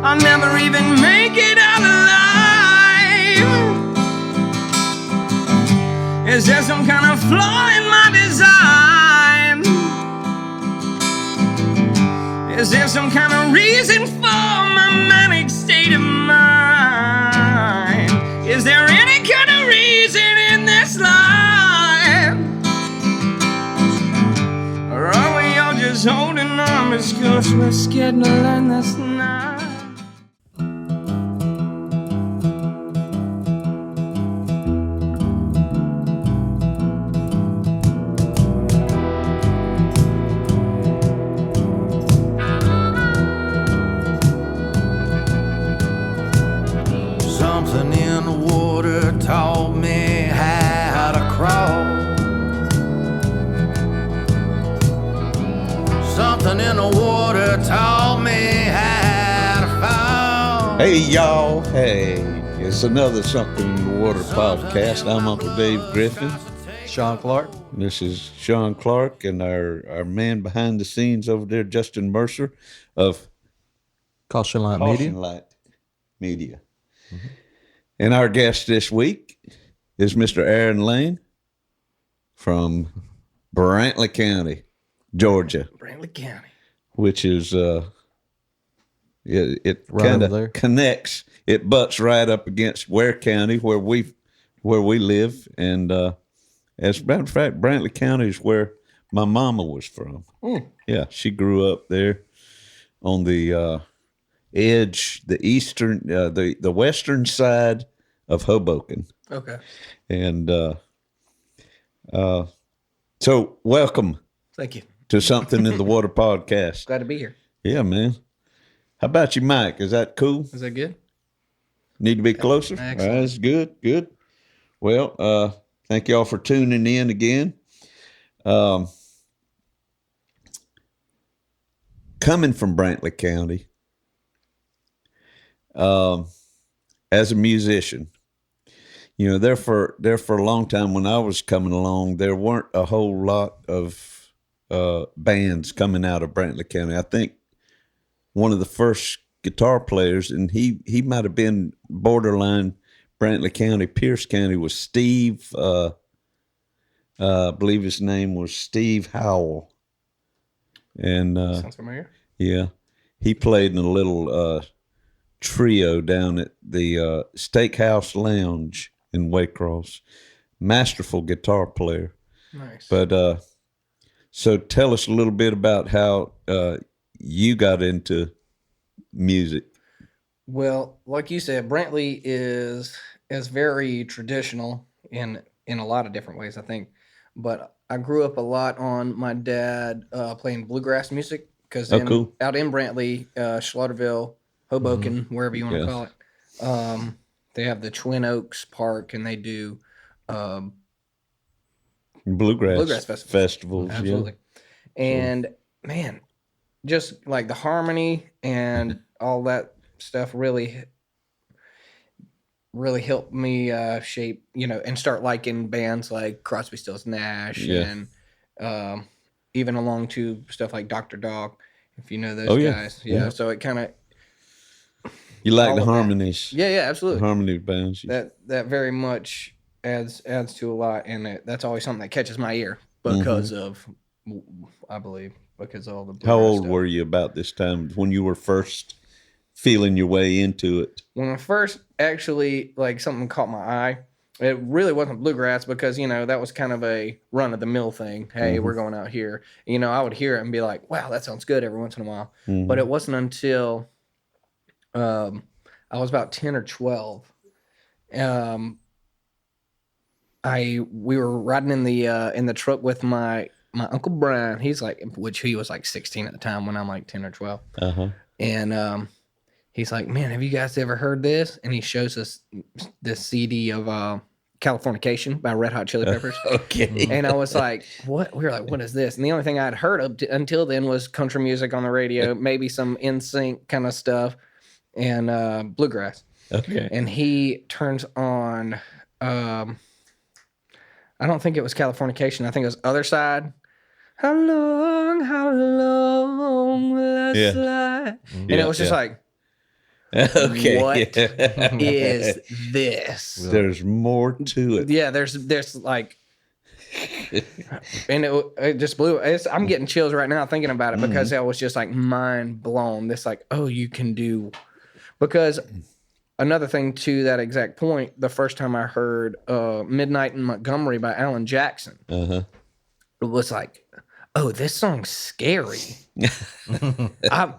I'll never even make it out alive. Is there some kind of flaw in my design? Is there some kind of reason for my manic state of mind? Is there any kind of reason in this life? Or are we all just holding on because we're scared to learn this night? Something in the water taught me how to crawl. Something in the water taught me how to fall. Hey y'all, hey, it's another Something in the Water podcast. I'm Uncle Dave Griffin. Sean Clark. This is Sean Clark and our man behind the scenes over there, Justin Mercer of Caution Light Caution Media. Light Media. Mm-hmm. And our guest this week is Mr. Aaron Lane from Brantley County, Georgia. Brantley County. Which is, it Right kind over there. of connects. It butts right up against Ware County where we live. And as a matter of fact, Brantley County is where my mama was from. Mm. Yeah, she grew up there on the edge, the eastern, the western side of Hoboken. Okay. And so welcome Thank you. to Something in the Water podcast. Glad to be here. Yeah, man. How about you, Mike? Is that cool? Is that good? Need to be closer? Excellent. All right, that's good. Good. Well, thank y'all for tuning in again. Coming from Brantley County, as a musician, you know, there for a long time when I was coming along, there weren't a whole lot of bands coming out of Brantley County. I think one of the first guitar players, and he might have been borderline Brantley County, Pierce County, was Steve. I believe his name was Steve Howell. And Sounds familiar. yeah, he played in a little trio down at the Steakhouse Lounge in Waycross. Masterful guitar player. Nice. But so tell us a little bit about how you got into music. Well, like you said, Brantley is very traditional in a lot of different ways, I think. But I grew up a lot on my dad playing bluegrass music because cool. out in Brantley, Schlotterville, Hoboken, wherever you want to call it, they have the Twin Oaks Park, and they do Bluegrass festivals. Absolutely. Yeah. And man, just like the harmony and all that stuff really helped me shape, and start liking bands like Crosby, Stills, Nash, and even along to stuff like Dr. Dog, if you know those guys. Yeah. So it kind of, You like the harmonies. Yeah, absolutely. The harmony bands. That very much adds to a lot, and that's always something that catches my ear because of, I believe, because of all the. How old stuff. were you about this time when you were first feeling your way into it? When I first actually, something caught my eye, it really wasn't bluegrass because, that was kind of a run-of-the-mill thing. Hey, we're going out here. I would hear it and be like, wow, that sounds good every once in a while. But it wasn't until I was about 10 or 12. We were riding in the truck with my Uncle Brian. He was like 16 at the time when I'm like 10 or 12. And he's like, man, have you guys ever heard this? And he shows us this CD of Californication by Red Hot Chili Peppers. Okay. And I was like, what? We were like, what is this? And the only thing I'd heard of until then was country music on the radio, maybe some NSYNC kind of stuff, and bluegrass. Okay. And he turns on, I don't think it was Californication. I think it was Other Side. How long will I slide? And it was just like, Okay. what is this? There's more to it. Yeah, there's like, and it just blew. I'm getting chills right now thinking about it because I was just like mind blown. This like, oh, you can do, because another thing to that exact point, the first time I heard Midnight in Montgomery by Alan Jackson, it was like, oh, this song's scary. I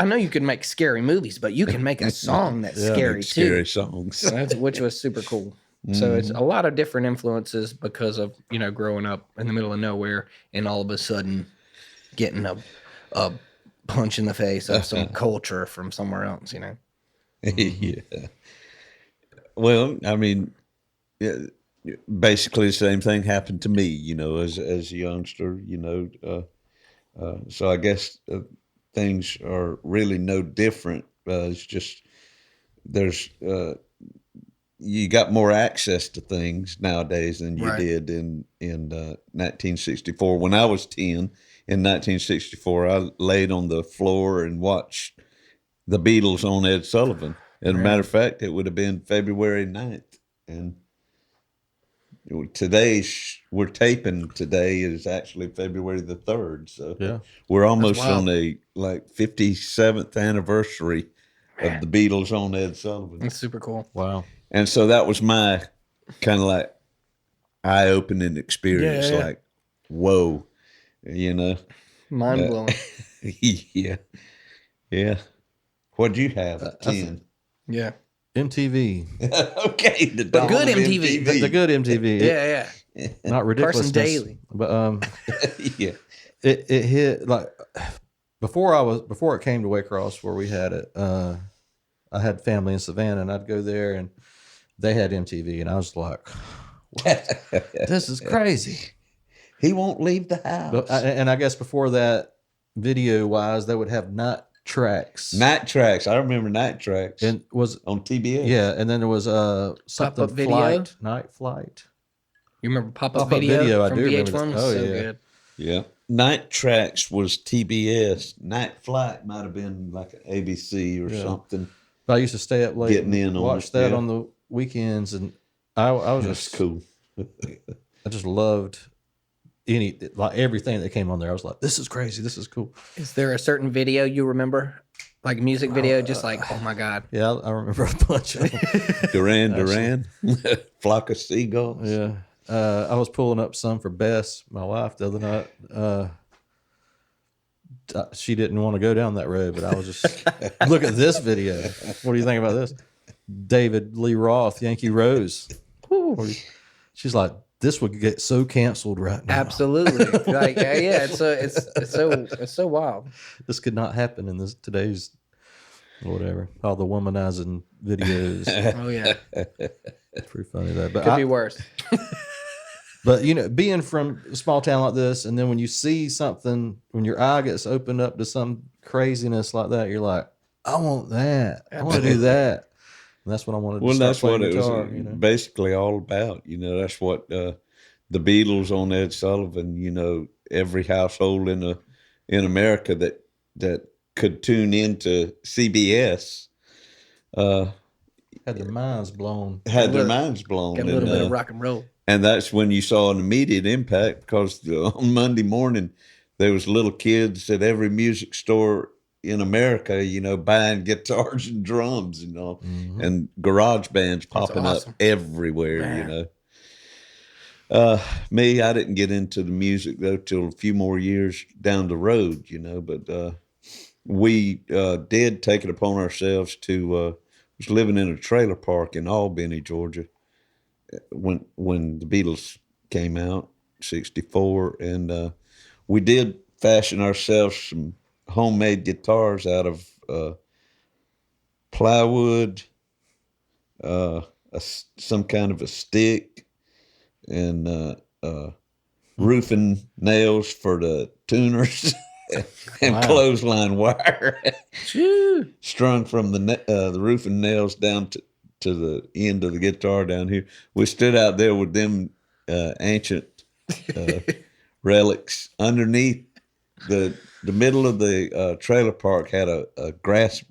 know you can make scary movies, but you can make a song that's scary too. Scary songs. Which was super cool. So it's a lot of different influences because of, growing up in the middle of nowhere and all of a sudden getting a punch in the face of some culture from somewhere else, Yeah. Well, I mean, basically the same thing happened to me, as a youngster, so I guess things are really no different. It's just there's you got more access to things nowadays than you did in 1964. When I was 10 in 1964, I laid on the floor and watched the Beatles on Ed Sullivan. As a matter of fact, it would have been February 9th. And we're taping today is actually February the 3rd. So we're almost on the 57th anniversary of the Beatles on Ed Sullivan. That's super cool. Wow. And so that was my kind of like eye-opening experience. Yeah. Like, whoa, Mind blowing. Yeah. Yeah. What'd you have? 10. Yeah. MTV. Okay. The good MTV. The good MTV. Yeah. Not ridiculous. Carson Daly. But Yeah. it hit like before it came to Waycross where we had it. I had family in Savannah, and I'd go there, and they had MTV, and I was like, "What? This is crazy." He won't leave the house. And I guess before that, video wise, they would have night tracks. Night Tracks. I remember Night Tracks. And was on TBS. Yeah, and then there was something Pop-up video? Night Flight. You remember Pop-Up Pop-Up Video I from do VH1? remember. So Yeah. good. Yeah. Night Tracks was TBS. Night Flight might have been like an ABC or something. But I used to stay up late Getting in and on watch it, that yeah. on the weekends, and I was That's just cool. I just loved everything that came on there. I was like, this is crazy. This is cool. Is there a certain video you remember? Like music video, just like, oh my God. Yeah, I remember a bunch of them. Duran, Flock of Seagulls. Yeah. I was pulling up some for Bess, my wife, the other night. She didn't want to go down that road, but I was just, look at this video. What do you think about this? David Lee Roth, Yankee Rose. She's like, this would get so canceled right now. Absolutely. Like, yeah, it's so wild. This could not happen in today's whatever. All the womanizing videos. Oh yeah. It's pretty funny that. But Could be worse. But being from a small town like this, and then when you see something, when your eye gets opened up to some craziness like that, you're like, I want that. I want to do that. And that's what I wanted to Well, start that's what playing it guitar, was basically all about. That's what the Beatles on Ed Sullivan. Every household in America that could tune into CBS had their minds blown. Had their minds blown. Got a little bit of rock and roll. And that's when you saw an immediate impact because on Monday morning, there was little kids at every music store in America, buying guitars and drums and all, and garage bands popping up everywhere, Me, I didn't get into the music though till a few more years down the road, but we did take it upon ourselves to was living in a trailer park in Albany, Georgia, when the Beatles came out, 64, and we did fashion ourselves some homemade guitars out of plywood, some kind of a stick, and roofing nails for the tuners, and clothesline wire strung from the roofing nails down to the end of the guitar down here. We stood out there with them ancient relics underneath the middle of the trailer park had a grass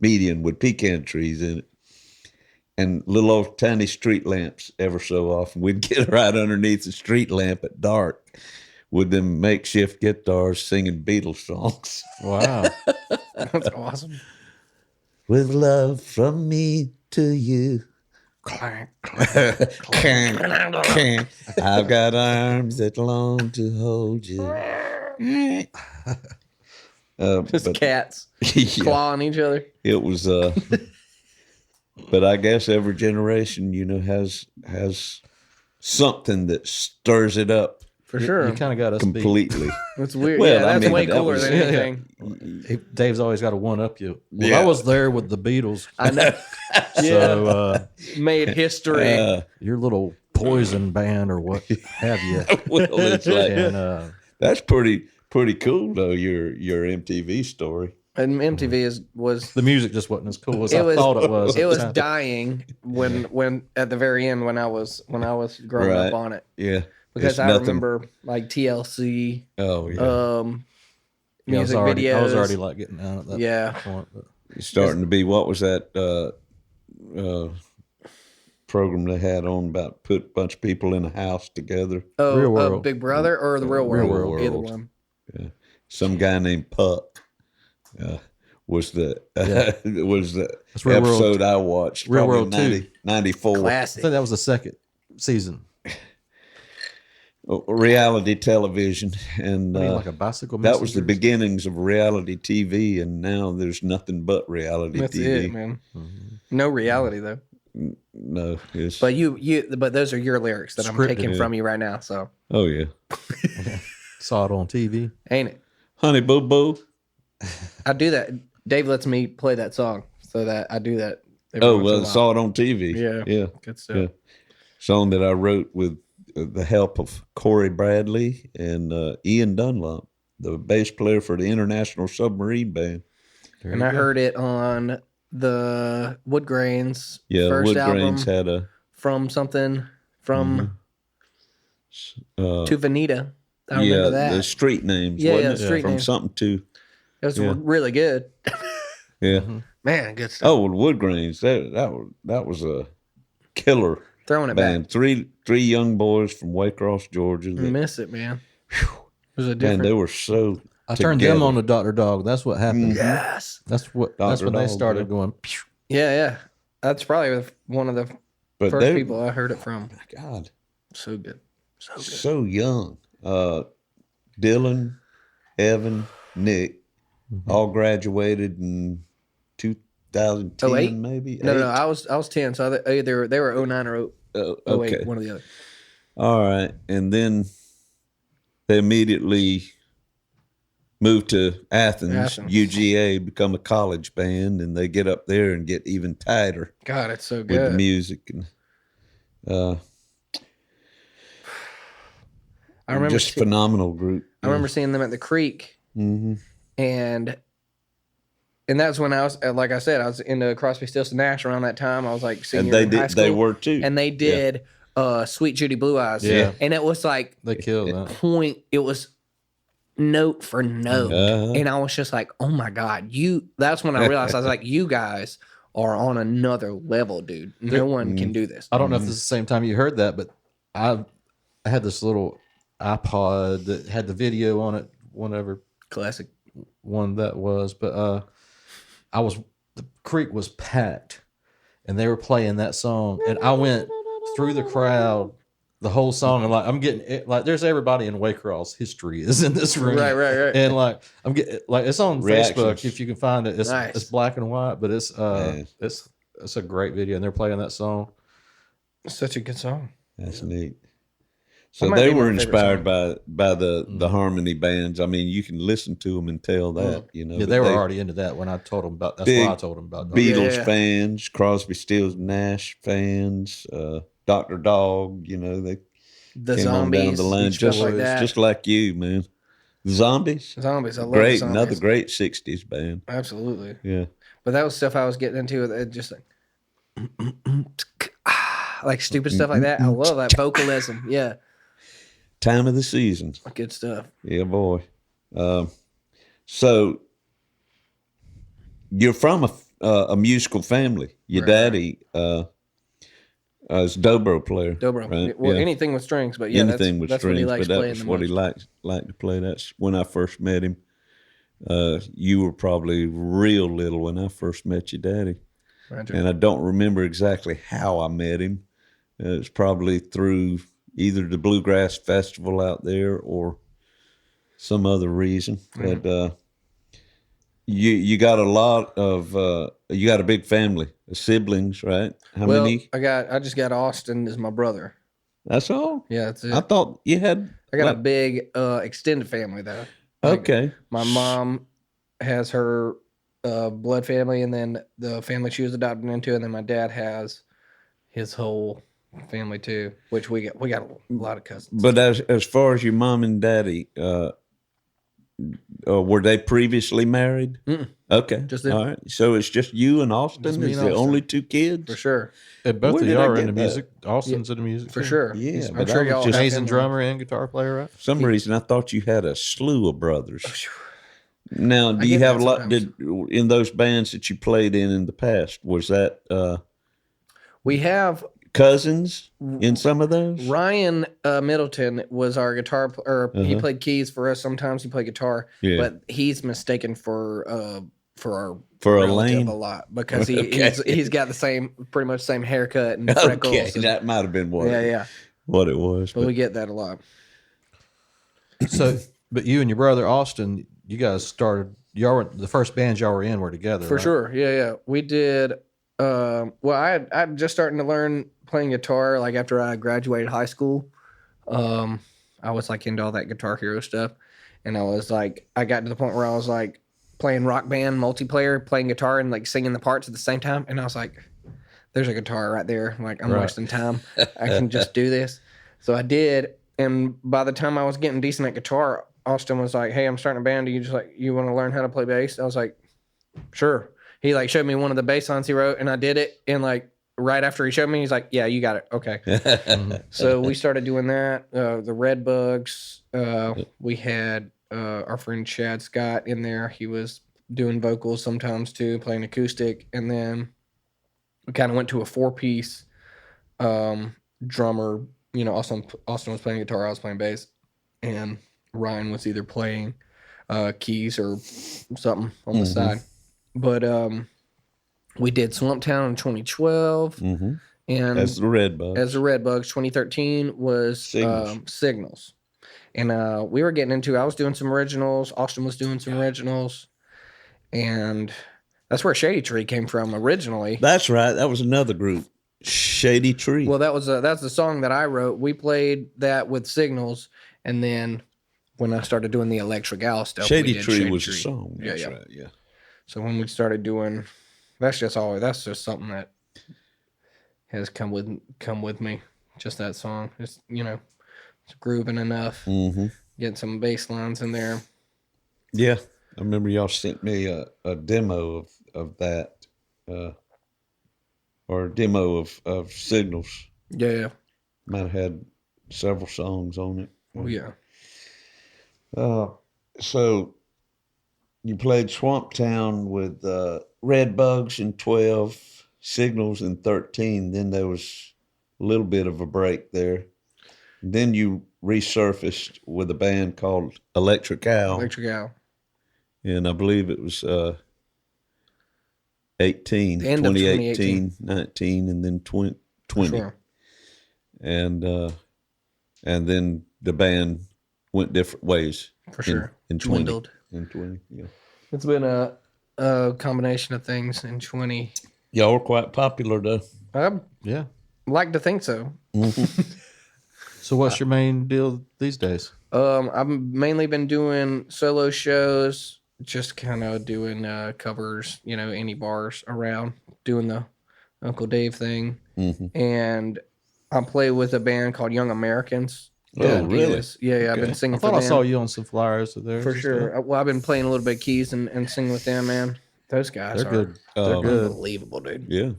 median with pecan trees in it. And little old tiny street lamps ever so often. We'd get right underneath the street lamp at dark with them makeshift guitars singing Beatles songs. Wow. That's awesome. With love from me to you. Clank, I've got arms that long to hold you. Just cats Yeah, clawing each other. it was but I guess every generation, has something that stirs it up For sure. You kind of got us beat. completely. That's weird. Well, Yeah, I that's mean, way that cooler was- than yeah. anything. Dave's always got to one up you. Well, Yeah. I was there with the Beatles, I know. so Made history. your little Poison band or what have you. Well, it's like And that's pretty cool though. Your MTV story. And MTV was the music just wasn't as cool as It I was- thought it was. it at was the time. dying when at the very end when I was growing Right. up on it, Yeah, because It's I nothing- remember like TLC, Oh yeah, Yeah, music I videos. was already like getting out at that Yeah. point. But it's starting to be. What was that program they had on about put a bunch of people in a house together? Real World. Big Brother or the Real World, Real World. either one. Some guy named Puck was the was the That's Real World. episode I watched. Real probably World 2. 94. I Classic. think that was the second season. Reality television, and I mean, like a bicycle. that was the Messengers. beginnings of reality TV, and now there's nothing but reality That's TV. it, man. Mm-hmm. No reality though. No, it's But but those are your lyrics that I'm Scripted. taking from you right now. So oh yeah, Saw it on TV. ain't it? Honey Boo Boo. I do that. Dave lets me play that song, so that I do that. every Oh once in a well, while. saw it on TV. Yeah. yeah, Good stuff. yeah. Song that I wrote with the help of Corey Bradley and Ian Dunlop, the bass player for the International Submarine Band. There And you I go. heard it on the Woodgrains Yeah, first Woodgrains album had a from something from uh, To Veneta. I yeah, remember that. the street names. Yeah, wasn't yeah, it? street From names. something to It was yeah. really good. yeah. Man, good stuff. Oh, well, Woodgrains. That was a killer Throwing it band. back. Three young boys from Waycross, Georgia. I That, miss it, man. It was a man, different. they were so. I turned them together. on to Dr. Dog. That's what happened. Yes. That's what. Dr. That's when they Dog, started yeah. going. Pew. Yeah. That's probably one of the But first they, people I heard it from. God, So good. So good. so young. Dylan, Evan, Nick, all graduated in 2010, 08? maybe. No, 8? I was 10, so either they were 09 or 08, Okay. one or the other. All right. And then they immediately moved to Athens, UGA, become a college band, and they get up there and get even tighter God, it's so with the good. music. And I remember just phenomenal group. I remember seeing them at the Creek, Mm-hmm. and that's when I was, like I said, I was into Crosby, Stills, and Nash around that time. I was like And senior they in high did. school, They were too. and they did Sweet Judy Blue Eyes, Yeah. and it was like They killed that. point. It was note for note, Uh-huh. and I was just like, oh my God, that's when I realized I was like, you guys are on another level, dude. No one can do this. I don't know if this is the same time you heard that, but I had this little iPod that had the video on it, whatever Classic. one that was. But the creek was packed, and they were playing that song, and I went through the crowd the whole song, and like I'm getting it, like there's everybody in Waycross history is in this room, Right. and like I'm getting like it's on Reactions. Facebook if you can find it. It's Nice. it's black and white, but it's Nice. it's a great video, and they're playing that song. Such a good song. That's neat. That So might they be my were favorite inspired song. by the harmony bands. I mean, you can listen to them and tell that, you know. Yeah, but they were already into that when I told them about. That's Big why I told them about. Beatles Yeah. fans, Crosby, Stills, Nash fans, Dr. Dog. You know, they The came on down Zombies, the line stuff just like that. just like you, man. Zombies, Zombies. I love great, Zombies. another great '60s band. Absolutely. Yeah, But that was stuff I was getting into. It just like stupid stuff like that. I love that vocalism. Yeah, time of the season. good stuff. Yeah, boy. So you're from a musical family. Your daddy is a dobro player. Dobro. Right? Well, anything with strings, but yeah, anything with that's strings. what he likes but that playing was the what most. he liked to play. That's when I first met him. You were probably real little when I first met your daddy. Roger. And I don't remember exactly how I met him. It was probably through either the Bluegrass Festival out there or some other reason. Mm-hmm. But you got a lot of you got a big family of siblings, right? How many? I just got Austin as my brother. That's all. Yeah, that's it. I thought you had. I got a big extended family though. Okay. My mom has her blood family, and then the family she was adopted into, and then my dad has his whole family too. Which we got a lot of cousins. But as far as your mom and daddy, were they previously married? Mm-mm. Okay, Just them. all right. So it's just you and Austin. Just me Is and the Austin. only two kids For sure. And both Where of did y'all I are get into that? music. Austin's into music. For too. sure. Yeah, I'm but sure I was y'all just- have Amazing him. drummer and guitar player, right? For some reason, I thought you had a slew of brothers. Oh, Now, do you get have a that lot? sometimes. Did in those bands that you played in the past? Was that We have cousins in some of those? Ryan Middleton was our guitar, he played keys for us. Sometimes he played guitar, Yeah. but he's mistaken for our For a relative lane? a lot because Okay. he's got pretty much the same haircut and Okay, freckles. And, that might have been what. yeah. What it was. But we get that a lot. So, but you and your brother Austin, you guys started. Y'all were the first bands y'all were in were together, For right? sure. Yeah. We did. Well, I'm just starting to learn playing guitar. Like after I graduated high school, I was like into all that Guitar Hero stuff, and I was like, I got to the point where I was like playing Rock Band multiplayer, playing guitar and like singing the parts at the same time, and I was like, there's a guitar right there. Like I'm wasting time. I can just do this. So I did, and by the time I was getting decent at guitar, Austin was like, "Hey, I'm starting a band. Do you want to learn how to play bass?" I was like, "Sure." He like showed me one of the bass lines he wrote, and I did it. And like right after he showed me, he's like, "Yeah, you got it. Okay." So we started doing that. The Red Bugs. We had our friend Chad Scott in there. He was doing vocals sometimes too, playing acoustic, and then we kind of went to a 4-piece drummer. You know, Austin was playing guitar, I was playing bass, and Ryan was either playing keys or something on the side. But we did Swamp Town in 2012, and As the Red Bugs. 2013 was Signals. And we were getting into. I was doing some originals. Austin was doing some originals, and that's where Shady Tree came from originally. That's right. That was another group, Shady Tree. Well, that's the song that I wrote. We played that with Signals, and then when I started doing the Electric Owl stuff, Shady we did Tree Shady was Tree. a song. That's Yeah. right. Yeah. So when we started doing, that's just something that has come with me. Just that song, it's it's grooving enough. Getting some bass lines in there. Yeah, I remember y'all sent me a demo of that, or a demo of Signals. Yeah. Might have had several songs on it. Oh yeah. So you played Swamp Town with Red Bugs in 12, Signals in 13. Then there was a little bit of a break there. Then you resurfaced with a band called Electric Owl. Electric Owl. And I believe it was 18, The end of 2018, 19, and then 20. Sure. And then the band went different ways. For sure. In 20. Dwindled. In 20, yeah. It's been a combination of things in 20. Y'all were quite popular, though. I'd Yeah. like to think so. So what's your main deal these days? I've mainly been doing solo shows, just kind of doing covers, any bars around, doing the Uncle Dave thing. And I play with a band called Young Americans. Oh, really? Yeah, I've been singing I thought for I them. saw you on some flyers of theirs. For and sure. stuff. Well, I've been playing a little bit of keys and singing with them, man. Those guys They're are good. They're good. unbelievable, dude. Yeah.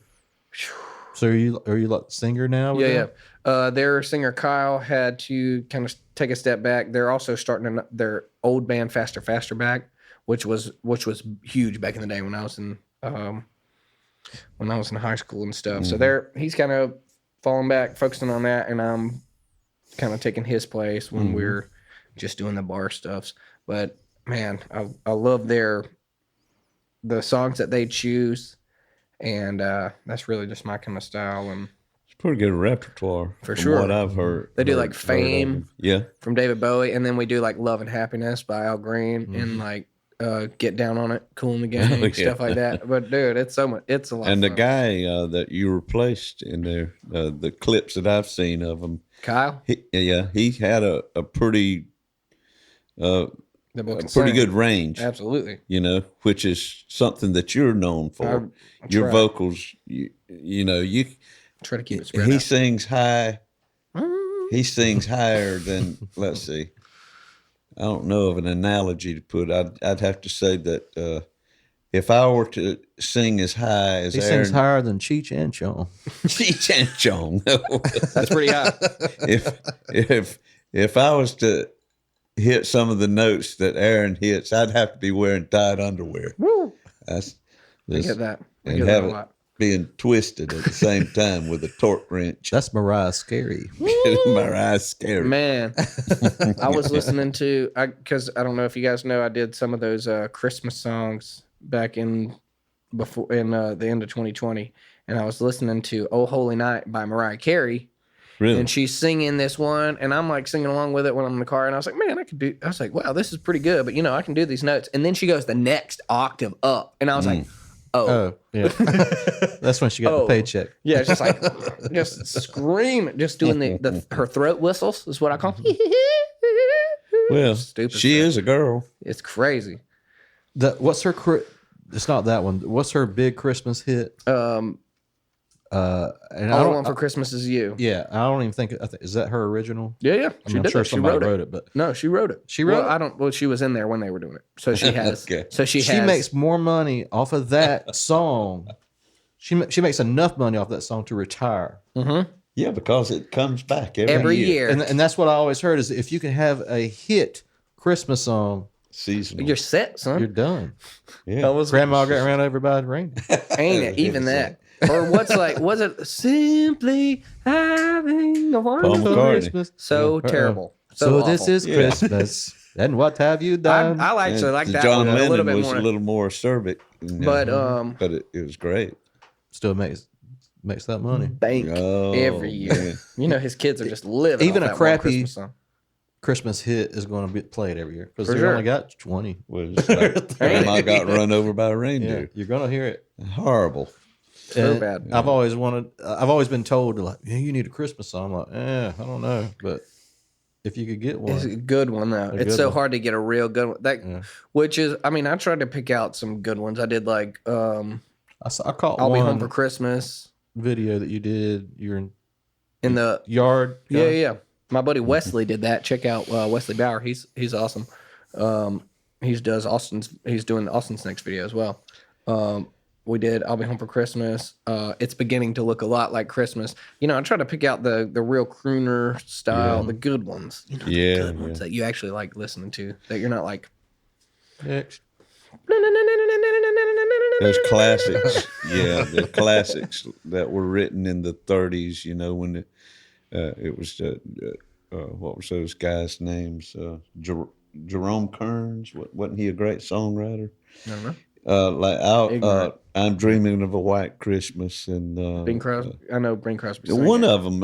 So are you like the singer now? with Yeah. them? Their singer Kyle had to kind of take a step back. They're also starting their old band Faster back, which was huge back in the day when I was in when I was in high school and stuff. So he's kind of falling back, focusing on that, and I'm kind of taking his place when we're just doing the bar stuffs. But man, I love the songs that they choose, and that's really just my kind of style. And it's pretty good repertoire for from sure. what I've heard. They do like Fame, yeah, from David Bowie, and then we do like Love and Happiness by Al Green, and like Get Down on It, Cool in the Gang, stuff like that. But dude, it's a lot. And of the fun. guy that you replaced in there, the clips that I've seen of him, Kyle, he had a pretty pretty good range. Absolutely. Which is something that you're known for. Your vocals, you try to keep it spread he out. sings high. He sings higher than, let's see, I don't know of an analogy to put. I'd have to say that if I were to sing as high as he Aaron, sings higher than Cheech and Chong. Cheech and Chong. That's pretty high. If I was to hit some of the notes that Aaron hits, I'd have to be wearing tight underwear. Woo! I get that. I and get have that a it lot. being twisted at the same time with a torque wrench. That's Mariah Scary. Mariah Scary. Man, I was listening to, because I don't know if you guys know, I did some of those Christmas songs back in the end of 2020, and I was listening to "Oh Holy Night" by Mariah Carey. Really? And she's singing this one, and I'm like singing along with it when I'm in the car, and I was like, man, I was like, wow, this is pretty good, but I can do these notes. And then she goes the next octave up, and I was like, oh yeah. That's when she got the paycheck. yeah, it's just like, just screaming, just doing her throat whistles is what I call. Well, Stupid she stuff. is a girl. It's crazy. What's her? It's not that one. What's her big Christmas hit? And All I Want for Christmas Is You. Yeah, I don't even think. Is that her original? Yeah. I'm sure somebody wrote it, but No, she wrote it. She wrote it? Well, she was in there when they were doing it. So she has. Okay. So she makes more money off of that song. She makes enough money off that song to retire. Mm-hmm. Yeah, because it comes back every year. And that's what I always heard is if you can have a hit Christmas song, Seasonal. You're set, son. you're done. Yeah. Grandma got around everybody ring. Ain't it? Even that. Or was it simply having a wonderful McCartney. Christmas? So terrible. So this awful. is Christmas. And what have you done? I actually like that John one Lennon a little bit was more. a little more acerbic, But it was great. Still makes that money. bank every year. Man. His kids are just living. Even off a that one crappy Christmas song. Christmas hit is going to be played every year because For they sure. only got 20. Was like grandma got run over by a Yeah, reindeer. you're going to hear it. Horrible. So And bad. I've always been told to you need a Christmas song. I'm like, I don't know, but if you could get It's a one, good one though. It's good so one. hard to get a real good one. Which is, I tried to pick out some good ones. I did like, I caught I'll Be Home one for Christmas video that you did. You're in the yard. Yeah. My buddy Wesley did that. Check out Wesley Bauer. He's awesome. He's doing Austin's next video as well. We did I'll Be Home for Christmas. It's beginning to look a lot like Christmas. I try to pick out the real crooner style, the good ones. The good ones that you actually like listening to. That you're not like Next. Those classics. Yeah, the classics that were written in the 30s, when it was, what was those guys' names? Jerome Kearns. Wasn't he a great songwriter? I don't know. I'm Dreaming of a White Christmas. And Bing Crosby. I know Bing Crosby. sang one it. of them,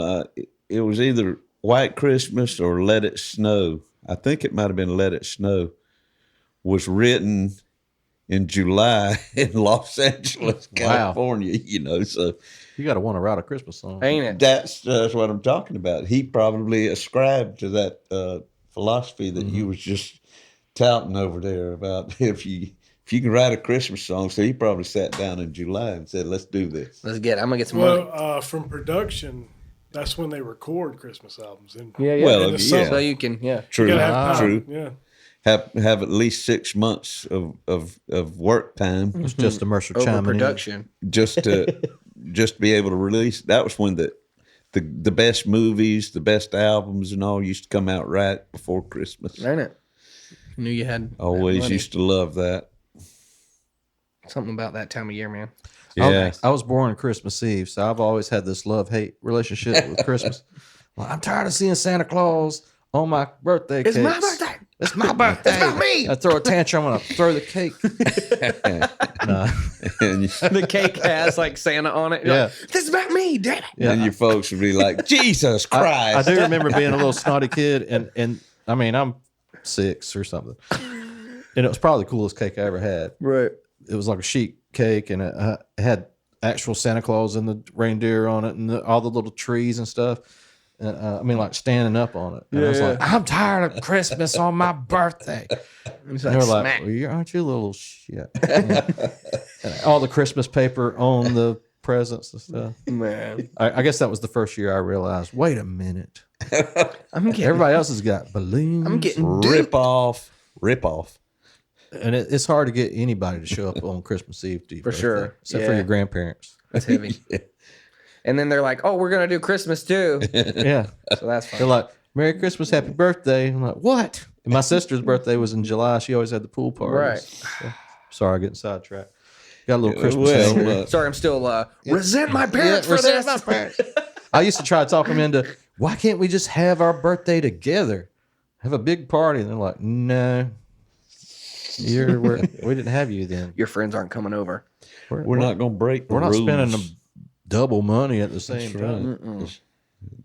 it was either White Christmas or Let It Snow. I think it might have been Let It Snow. Was written in July in Los Angeles, California. So You got to want to write a Christmas song. Ain't it? that's what I'm talking about. He probably ascribed to that philosophy that you was just touting over there about if you can write a Christmas song. So he probably sat down in July and said, "Let's do this." Let's get it. I'm gonna get some money. Well, from production, that's when they record Christmas albums. Yeah. Well, in the summer. So you can, True, You gotta have time. true. Yeah. Have at least 6 months of work time It's just a Mercer chiming in. overproduction. just to be able to release. That was when the best movies, the best albums, and all used to come out right before Christmas. Ain't it? You knew you had that Always money. used to love that. Something about that time of year, man. Yeah. I was born on Christmas Eve, so I've always had this love-hate relationship with Christmas. Well, I'm tired of seeing Santa Claus on my birthday cakes. It's my birthday. It's my birthday. It's about me. I throw a tantrum and I throw the cake. The cake has like Santa on it. You're Yeah. like, this is about me, damn it. Yeah. And your folks would be like, Jesus I Christ. do remember being a little snotty kid, and I mean, I'm 6 or something. And it was probably the coolest cake I ever had. Right. It was like a sheet cake, and it had actual Santa Claus and the reindeer on it, and all the little trees and stuff. And I mean, like standing up on it. And I was like, I'm tired of Christmas on my birthday. It's And like, they were like, smack. well, aren't you a little shit? And all the Christmas paper on the presents and stuff. Man. I guess that was the first year I realized, wait a minute. I'm getting Everybody else has got balloons. I'm getting Rip off. And it's hard to get anybody to show up on Christmas Eve to your For birthday, sure. except for Yeah. your grandparents. That's heavy. And then they're like, oh, we're gonna do Christmas too. Yeah. So that's fine. They're like, Merry Christmas, Happy Birthday. I'm like, what? And my sister's birthday was in July. She always had the pool parties. Right. So, sorry, I'm getting sidetracked. Got a little Christmas Well, history. look, Sorry, I'm still resent my parents for resent this. my parents. I used to try to talk them into, why can't we just have our birthday together? Have a big party. And they're like, no. We didn't have you then. Your friends aren't coming over. we're not going to break the We're not rules. spending double money at the same That's time. right.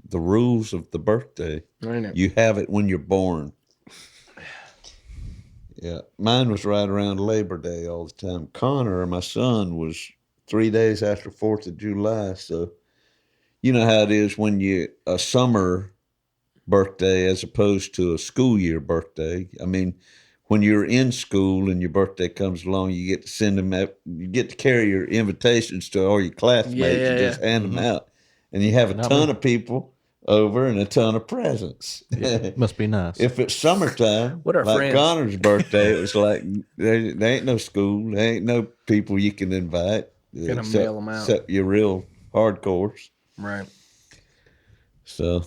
The rules of the birthday. I know. You have it when you're born. Yeah. Mine was right around Labor Day all the time. Connor, my son, was 3 days after 4th of July. So you know how it is when a summer birthday as opposed to a school year birthday. I mean, when you're in school and your birthday comes along, you get to send them out, you get to carry your invitations to all your classmates and just hand them out. And you have a ton of people over and a ton of presents. It must be nice. If it's summertime, What are like friends? Connor's birthday, it was like there ain't no school, there ain't no people you can invite. Gonna mail 'em out. Except your real hardcores. Right. So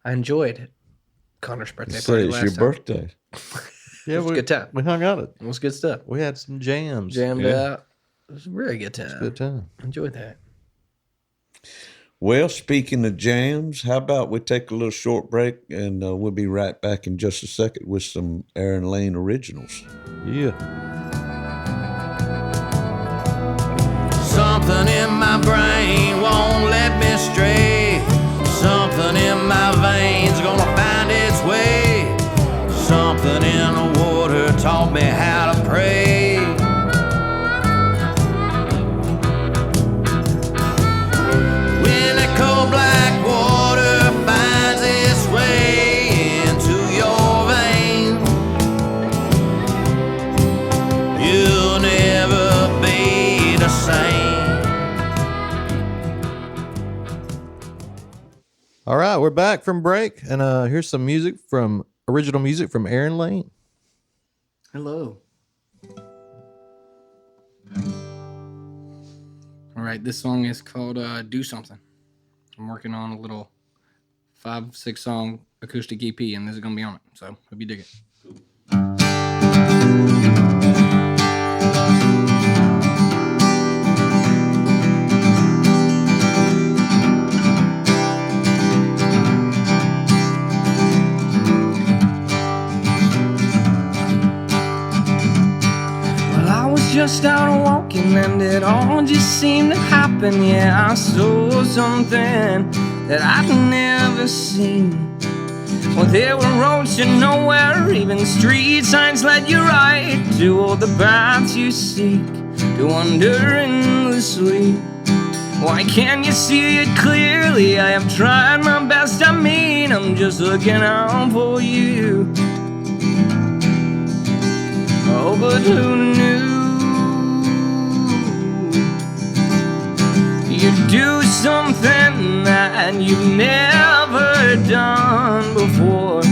I enjoyed Connor's birthday say party it's last your time. birthday. Yeah, was a good time. We hung out. It was good stuff. We had some jams. Jammed Yeah. out. It was a very good time. Good time. Enjoyed that. Well, speaking of jams, how about we take a little short break and we'll be right back in just a second with some Aaron Lane originals. Yeah. Something in my brain won't let me stray. Something in my veins gonna find its way. Something in the water taught me how to pray. When that cold black water finds its way into your veins, you'll never be the same. All right, we're back from break, and here's some original music from Aaron Lane. Hello. All right, this song is called Do Something. I'm working on a little 5-6 song acoustic EP, and this is going to be on it. So, hope you dig it. Well, I was just out walking and it all just seemed to happen. Yeah, I saw something that I'd never seen. Well, there were roads to nowhere, even street signs led you right to all the paths you seek, to wander endlessly. Why can't you see it clearly? I have tried my best, I mean, I'm just looking out for you. Oh, but who knew you'd do something that you've never done before?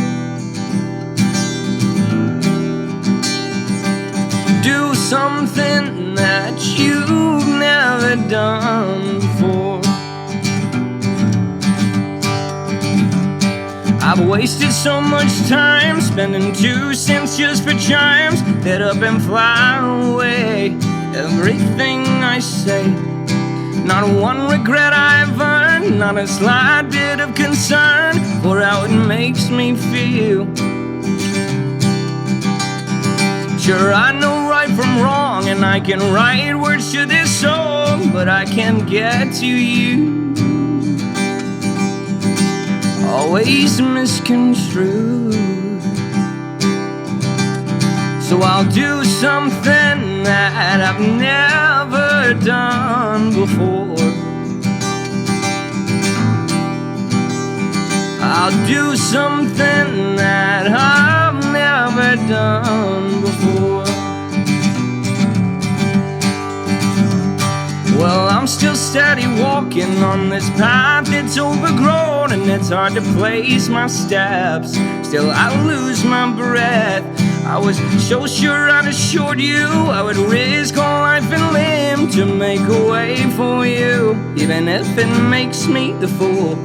Do something that you've never done before. I've wasted so much time spending 2 cents just for chimes. Head up and fly away. everything I say. Not one regret I've earned, not a slight bit of concern for how it makes me feel. Sure, I know right from wrong, and I can write words to this song, but I can't get to you. Always misconstrued. So I'll do something that I've never done before. I'll do something that I've never done before. Well, I'm still steady walking on this path that's overgrown, and it's hard to place my steps. Still I lose my breath. I was so sure I'd assured you I would risk all life and limb to make a way for you, even if it makes me the fool.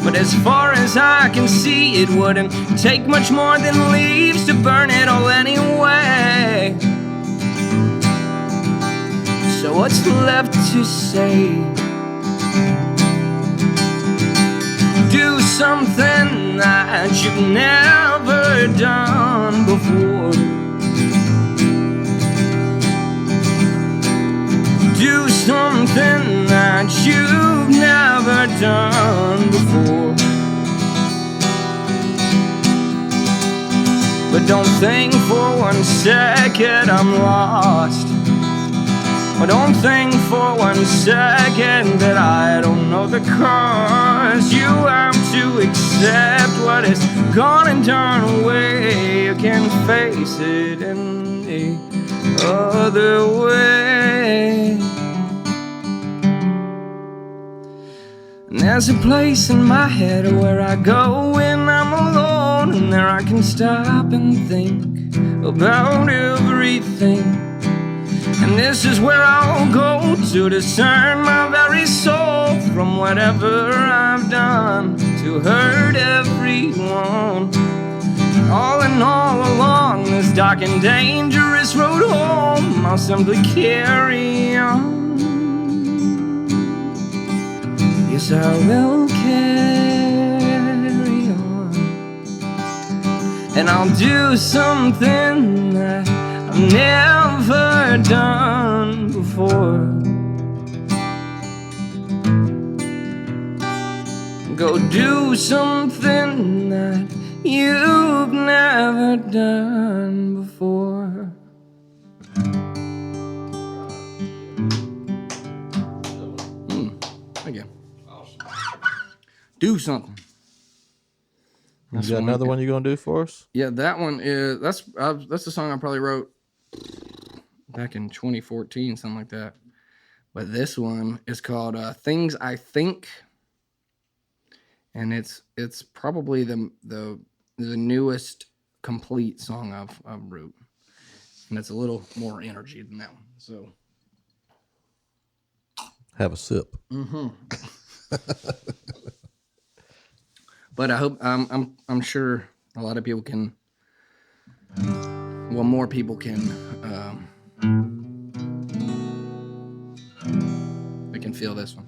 But as far as I can see, it wouldn't take much more than leaves to burn it all anyway. So what's left to say? Do something that you've never done before. Do something that you've never done before. But don't think for 1 second I'm lost. But don't think for 1 second that I don't know the cause. You have to accept what is gone and done away. You can't face it any other way. And there's a place in my head where I go when I'm alone, and there I can stop and think about everything. And this is where I'll go to discern my very soul from whatever I've done to hurt everyone. All in all, along this dark and dangerous road home, I'll simply carry on. Yes, I will carry on. And I'll do something that I've never done before. Go do something that you've never done before. Thank you. Awesome. Do something. You got another one you're gonna do for us? Yeah, that one is that's the song I probably wrote back in 2014, something like that. But this one is called "Things I Think," and it's probably the newest complete song I've wrote, and it's a little more energy than that one. So have a sip. Mm-hmm. But I hope I'm sure a lot of people can. Well, more people can. They can feel this one.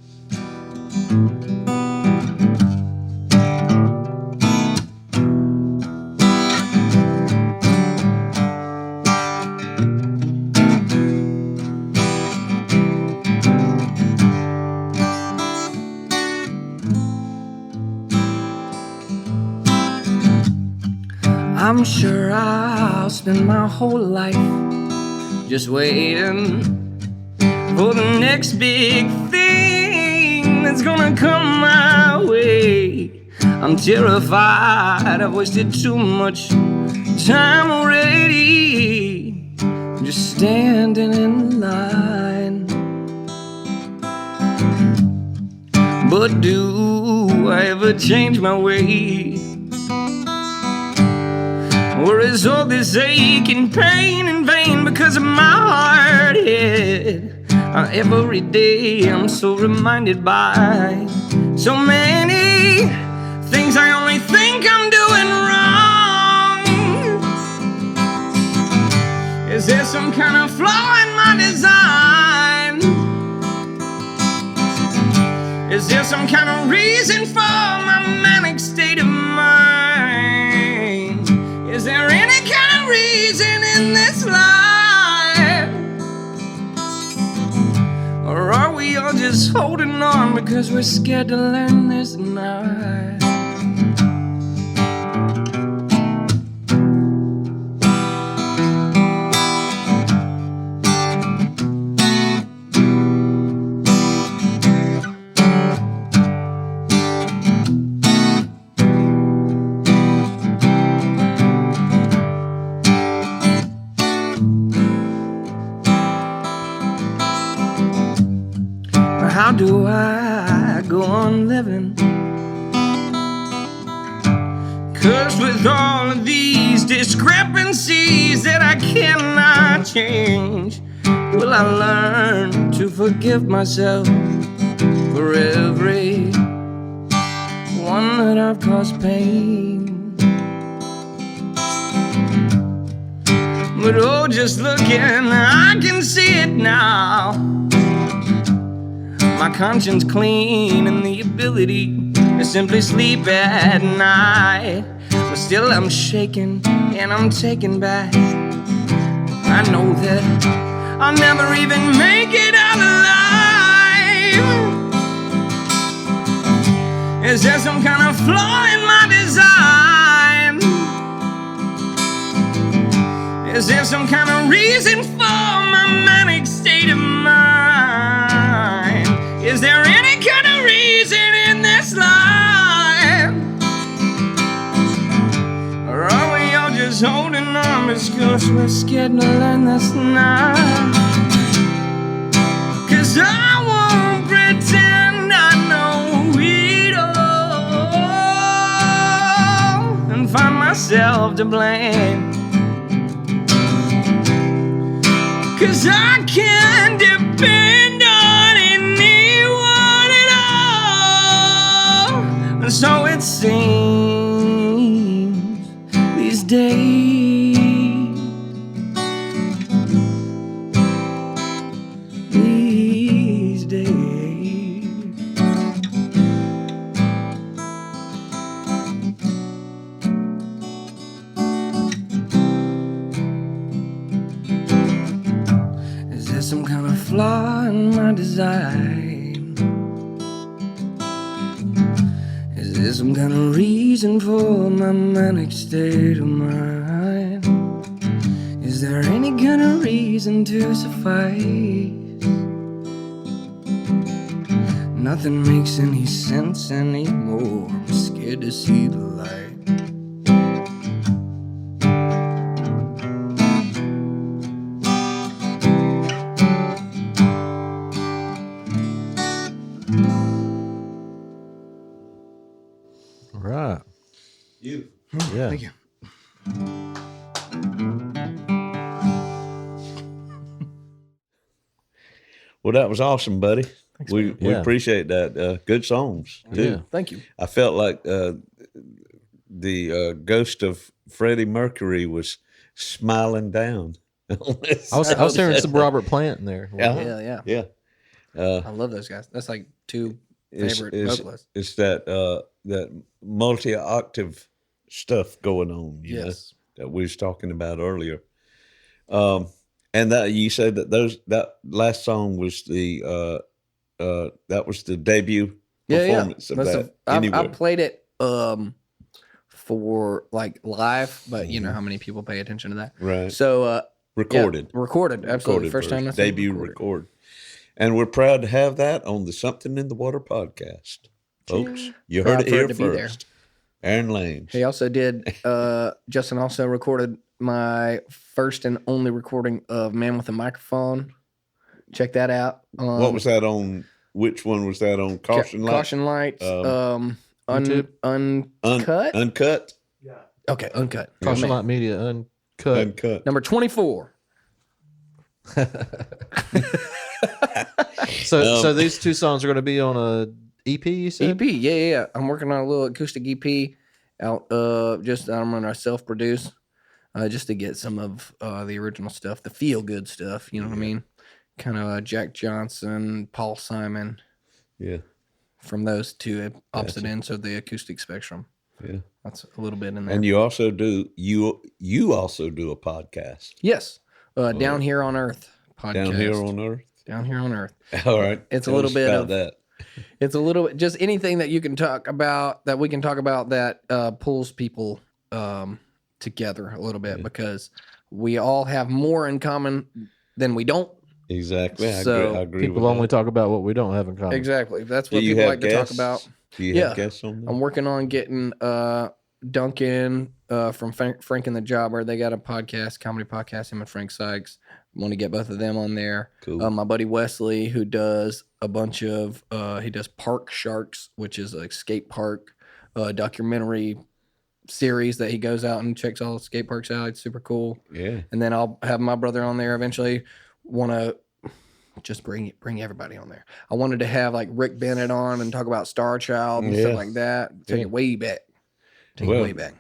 I'm sure I'll spend my whole life just waiting for the next big thing that's gonna come my way. I'm terrified, I've wasted too much time already, just standing in line. But do I ever change my ways? Or is all this ache and pain in vain because of my hard head? Every day I'm so reminded by so many things I only think I'm doing wrong. Yes, Is there some kind of flaw in my design? Is there some kind of reason for my manic state of mind? Is there any kind of reason in this life? Or are we all just holding on because we're scared to learn this night? How do I go on living? 'Cause with all of these discrepancies that I cannot change, will I learn to forgive myself for every one that I've caused pain? But oh, just looking, I can see it now. My conscience clean and the ability to simply sleep at night. But still I'm shaking and I'm taken back. I know that I'll never even make it out alive. Is there some kind of flaw in my design? Is there some kind of reason for my manic state of mind? Is there any kind of reason in this life? Or are we all just holding on because we're scared to learn this night? 'Cause I won't pretend I know it all and find myself to blame. 'Cause I can't depend on anyone at all. And so it seems these days. These days. Is there some kind of flaw in my design? Is there some kind of reason for my manic state of mind? Is there any kind of reason to suffice? Nothing makes any sense anymore. I'm scared to see the light. Right. You. Yeah. Thank you. Well, that was awesome, buddy. We Yeah. appreciate that. Good songs too. Yeah. Thank you. I felt like the ghost of Freddie Mercury was smiling down. I was hearing some Robert Plant in there. Yeah. Yeah. Yeah. I love those guys. That's like two It's, favorite it's, vocalists. it's that multi-octave stuff going on, you know, Yes. that we was talking about earlier. And that you said that last song was the debut performance of that. I played it for like live, but you know how many people pay attention to that. Right. So Recorded. yeah, recorded, absolutely. First time that's debut record. And we're proud to have that on the Something in the Water podcast. Folks, you heard Proud it for here it to be there. first. Aaron Lanes. He also did Justin also recorded my first and only recording of Man with a Microphone. Check that out. What was that on? Which one was that on? Caution Light? Caution Lights. YouTube? Uncut. Uncut? Okay, Uncut. Caution Light Media Uncut. Uncut. Number 24. So these two songs are going to be on a EP, you said? EP, yeah. I'm working on a little acoustic EP out. I'm gonna self-produce. just to get some of the original stuff, the feel good stuff. You know what I mean? Kind of Jack Johnson, Paul Simon. Yeah. From those two opposite ends of the acoustic spectrum. Yeah. That's a little bit in there. And you also do a podcast. Yes. Down Here on Earth podcast. Down Here on Earth? Down Here on Earth. All right. It's a little bit of that. It's a little just anything that you can talk about that we can talk about that pulls people together a little bit because we all have more in common than we don't. Exactly. I So agree People with only that. talk about what we don't have in common. Exactly. That's Do what you people have like guests? to talk about. Do you have guests on that? I'm working on getting Duncan from Frank and the Jobber. They got a podcast, comedy podcast, him and Frank Sykes. I want to get both of them on there. Cool. My buddy Wesley, who does a bunch of, he does Park Sharks, which is a skate park documentary series that he goes out and checks all the skate parks out. It's super cool. Yeah. And then I'll have my brother on there eventually. Want to just bring everybody on there. I wanted to have like Rick Bennett on and talk about Star Child and stuff like that. Take it way back. Take it way back.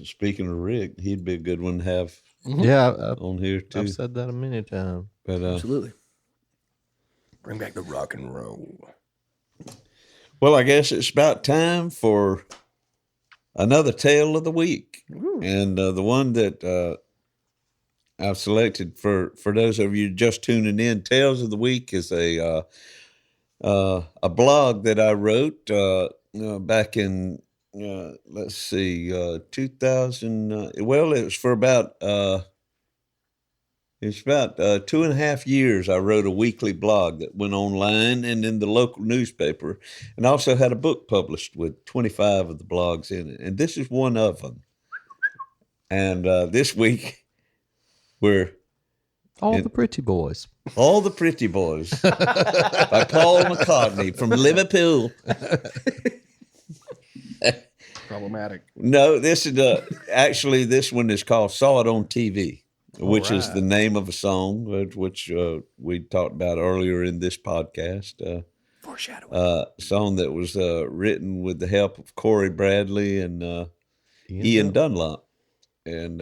Speaking of Rick, he'd be a good one to have Yeah, on here too. I've said that a many times. But Absolutely. Bring back the rock and roll. well, I guess it's about time for another tale of the week, and the one that I've selected for those of you just tuning in. Tales of the Week is a blog that I wrote back in 2000. Well, it was for about 2.5 years. I wrote a weekly blog that went online and in the local newspaper, and also had a book published with 25 of the blogs in it. And this is one of them. And this week, we're All the pretty boys. All the Pretty Boys by Paul McCartney from Liverpool. Problematic. No, this is actually this one is called "Saw It on TV," which is the name of a song which we talked about earlier in this podcast. Foreshadowing. Song that was written with the help of Corey Bradley and Ian Dunlop, and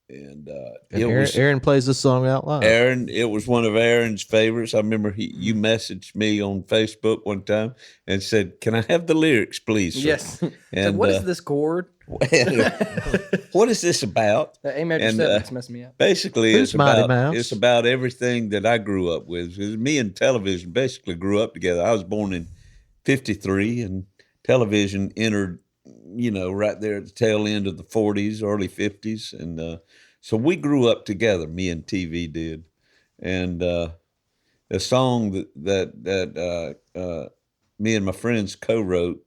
Aaron plays this song out loud. Aaron, it was one of Aaron's favorites. I remember you messaged me on Facebook one time and said, "Can I have the lyrics, please, sir?" Yes. And so what is this chord? what is this about? The A major 7's messing me up. Basically, Who's Mighty Mouse? it's about everything that I grew up with. 'Cause me and television basically grew up together. I was born in '53, and television entered, right there at the tail end of the '40s, early '50s, and so we grew up together. Me and TV did, and a song that me and my friends co-wrote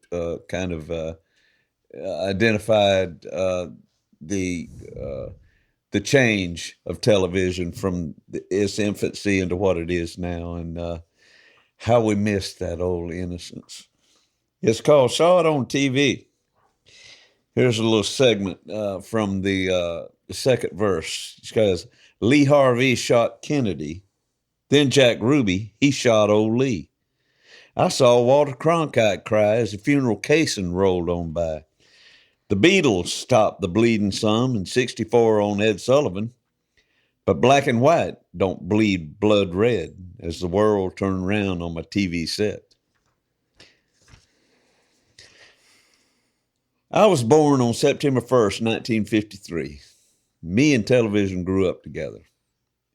kind of identified the change of television from its infancy into what it is now, and how we missed that old innocence. It's called "Saw It on TV." Here's a little segment from the second verse. It says, "Lee Harvey shot Kennedy. Then Jack Ruby, he shot old Lee. I saw Walter Cronkite cry as the funeral casing rolled on by. The Beatles stopped the bleeding some in '64 on Ed Sullivan. But black and white don't bleed blood red as the world turned round on my TV set. I was born on September 1st, 1953. Me and television grew up together.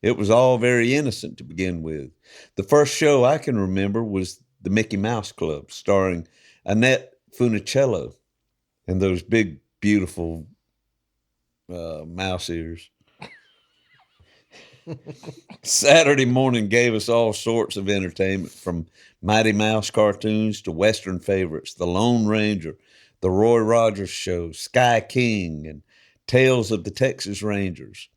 It was all very innocent to begin with. The first show I can remember was the Mickey Mouse Club, starring Annette Funicello and those big, beautiful mouse ears. Saturday morning gave us all sorts of entertainment, from Mighty Mouse cartoons to Western favorites, The Lone Ranger, The Roy Rogers Show, Sky King, and Tales of the Texas Rangers.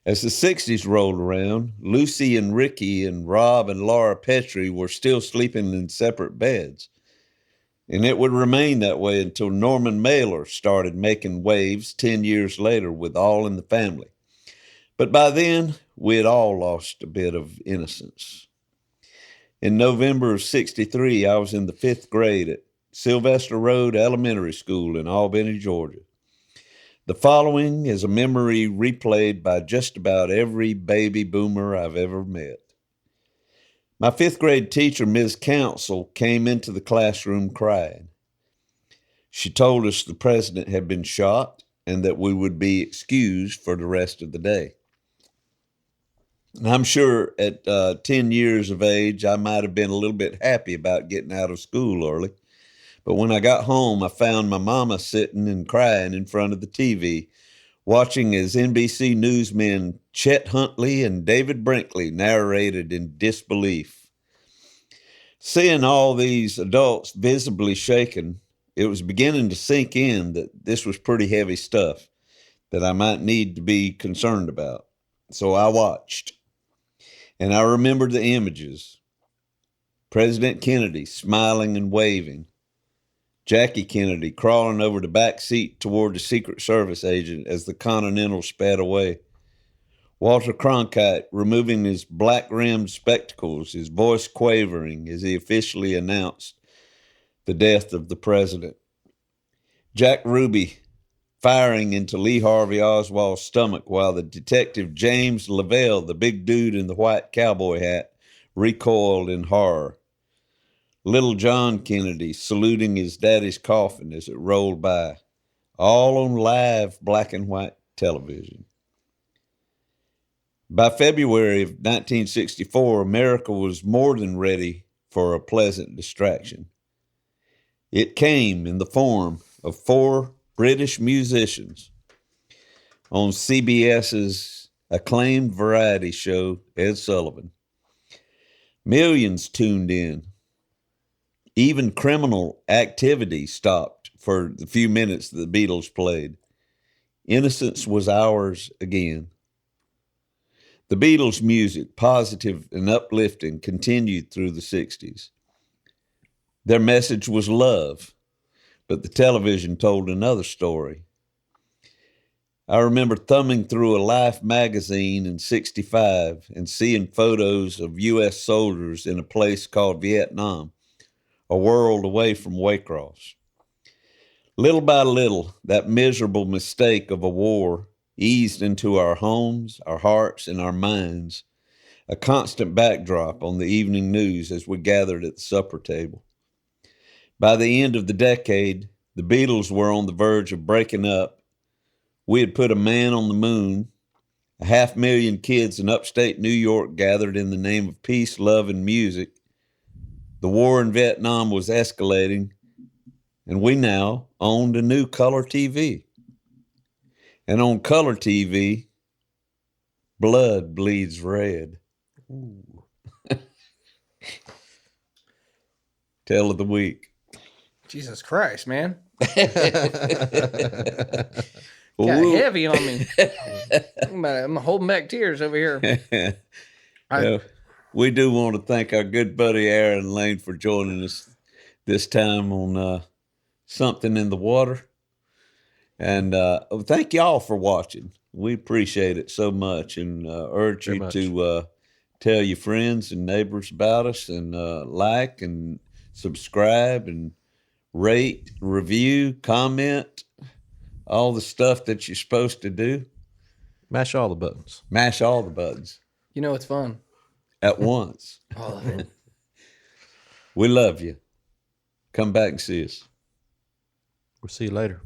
As the 60s rolled around, Lucy and Ricky and Rob and Laura Petrie were still sleeping in separate beds. And it would remain that way until Norman Mailer started making waves 10 years later with All in the Family. But by then, we had all lost a bit of innocence. In November of '63, I was in the 5th grade at Sylvester Road Elementary School in Albany, Georgia. The following is a memory replayed by just about every baby boomer I've ever met. My 5th grade teacher, Ms. Council, came into the classroom crying. She told us the president had been shot and that we would be excused for the rest of the day. And I'm sure at 10 years of age, I might have been a little bit happy about getting out of school early. But when I got home, I found my mama sitting and crying in front of the TV, watching as NBC newsmen Chet Huntley and David Brinkley narrated in disbelief. Seeing all these adults visibly shaken, it was beginning to sink in that this was pretty heavy stuff that I might need to be concerned about. So I watched, and I remembered the images. President Kennedy smiling and waving. Jackie Kennedy crawling over the back seat toward the Secret Service agent as the Continental sped away. Walter Cronkite removing his black-rimmed spectacles, his voice quavering as he officially announced the death of the president. Jack Ruby firing into Lee Harvey Oswald's stomach while the detective James Lavelle, the big dude in the white cowboy hat, recoiled in horror. Little John Kennedy saluting his daddy's coffin as it rolled by, all on live black and white television. By February of 1964, America was more than ready for a pleasant distraction. It came in the form of 4 British musicians on CBS's acclaimed variety show, Ed Sullivan. Millions tuned in. Even criminal activity stopped for the few minutes that the Beatles played. Innocence was ours again. The Beatles' music, positive and uplifting, continued through the 60s. Their message was love, but the television told another story. I remember thumbing through a Life magazine in '65 and seeing photos of U.S. soldiers in a place called Vietnam, a world away from Waycross. Little by little, that miserable mistake of a war eased into our homes, our hearts, and our minds, a constant backdrop on the evening news as we gathered at the supper table. By the end of the decade, the Beatles were on the verge of breaking up. We had put a man on the moon. 500,000 kids in upstate New York gathered in the name of peace, love, and music. The war in Vietnam was escalating, and we now owned a new color TV. And on color TV, blood bleeds red. Ooh. Tale of the week. Jesus Christ, man. Well, Got heavy on me. I'm holding back tears over here. We do want to thank our good buddy Aaron Lane for joining us this time on Something in the Water. And thank y'all for watching. We appreciate it so much, and urge you to tell your friends and neighbors about us, and like and subscribe and rate, review, comment, all the stuff that you're supposed to do. Mash all the buttons. Mash all the buttons. You know, it's fun. At once. All of it. We love you. Come back and see us. We'll see you later.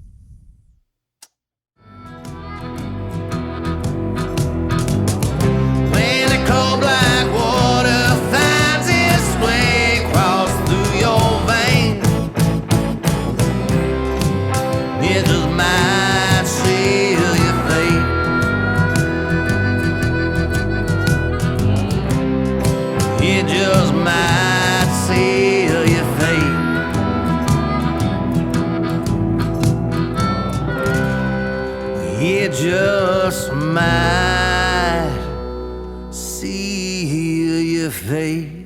When the cold black water finds its way across through your veins, it just might seal your fate. It just might seal your fate. It just might seal your fate.